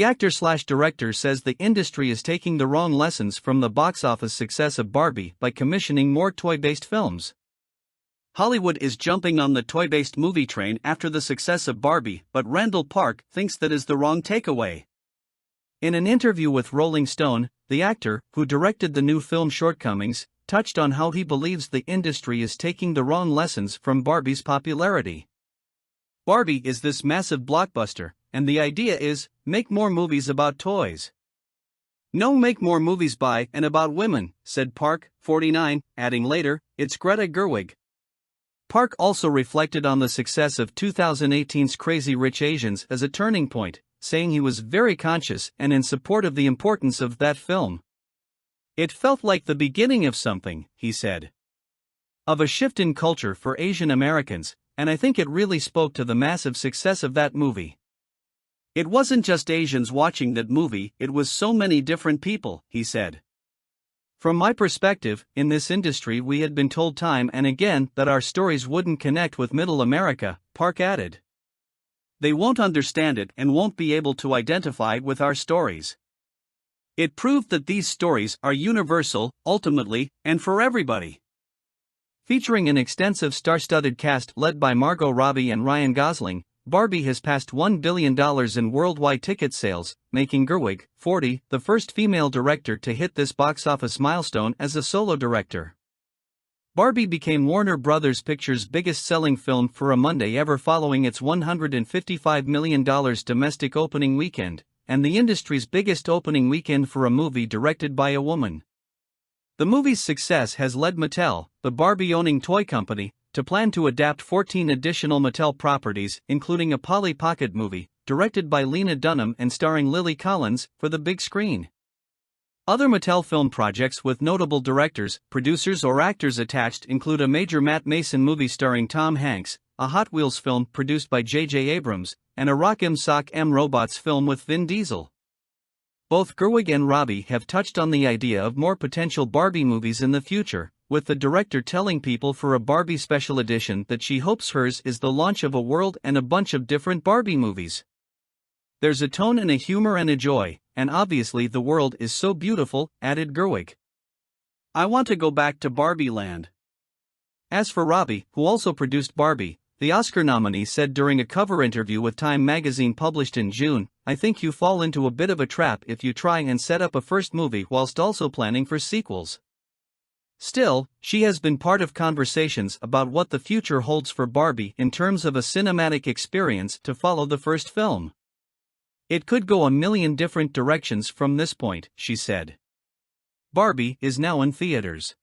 The actor/director says the industry is taking the wrong lessons from the box office success of Barbie by commissioning more toy-based films. Hollywood is jumping on the toy-based movie train after the success of Barbie, but Randall Park thinks that is the wrong takeaway. In an interview with Rolling Stone, the actor, who directed the new film Shortcomings, touched on how he believes the industry is taking the wrong lessons from Barbie's popularity. Barbie is this massive blockbuster, and the idea is, make more movies about toys. No, make more movies by and about women, said Park, 49, adding later, it's Greta Gerwig. Park also reflected on the success of 2018's Crazy Rich Asians as a turning point, saying he was very conscious and in support of the importance of that film. It felt like the beginning of something, he said. Of a shift in culture for Asian Americans, and I think it really spoke to the massive success of that movie. It wasn't just Asians watching that movie, it was so many different people, he said. From my perspective, in this industry we had been told time and again that our stories wouldn't connect with Middle America, Park added. They won't understand it and won't be able to identify with our stories. It proved that these stories are universal, ultimately, and for everybody. Featuring an extensive star-studded cast led by Margot Robbie and Ryan Gosling, Barbie has passed $1 billion in worldwide ticket sales, making Gerwig, 40, the first female director to hit this box office milestone as a solo director. Barbie became Warner Bros. Pictures' biggest-selling film for a Monday ever following its $155 million domestic opening weekend, and the industry's biggest opening weekend for a movie directed by a woman. The movie's success has led Mattel, the Barbie-owning toy company, to plan to adapt 14 additional Mattel properties, including a Polly Pocket movie, directed by Lena Dunham and starring Lily Collins, for the big screen. Other Mattel film projects with notable directors, producers or actors attached include a major Matt Mason movie starring Tom Hanks, a Hot Wheels film produced by J.J. Abrams, and a Rock'em Sock 'Em Robots film with Vin Diesel. Both Gerwig and Robbie have touched on the idea of more potential Barbie movies in the future, with the director telling People for a Barbie special edition that she hopes hers is the launch of a world and a bunch of different Barbie movies. There's a tone and a humor and a joy, and obviously the world is so beautiful, added Gerwig. I want to go back to Barbie Land. As for Robbie, who also produced Barbie, the Oscar nominee said during a cover interview with Time magazine published in June, I think you fall into a bit of a trap if you try and set up a first movie whilst also planning for sequels. Still, she has been part of conversations about what the future holds for Barbie in terms of a cinematic experience to follow the first film. It could go a million different directions from this point, she said. Barbie is now in theaters.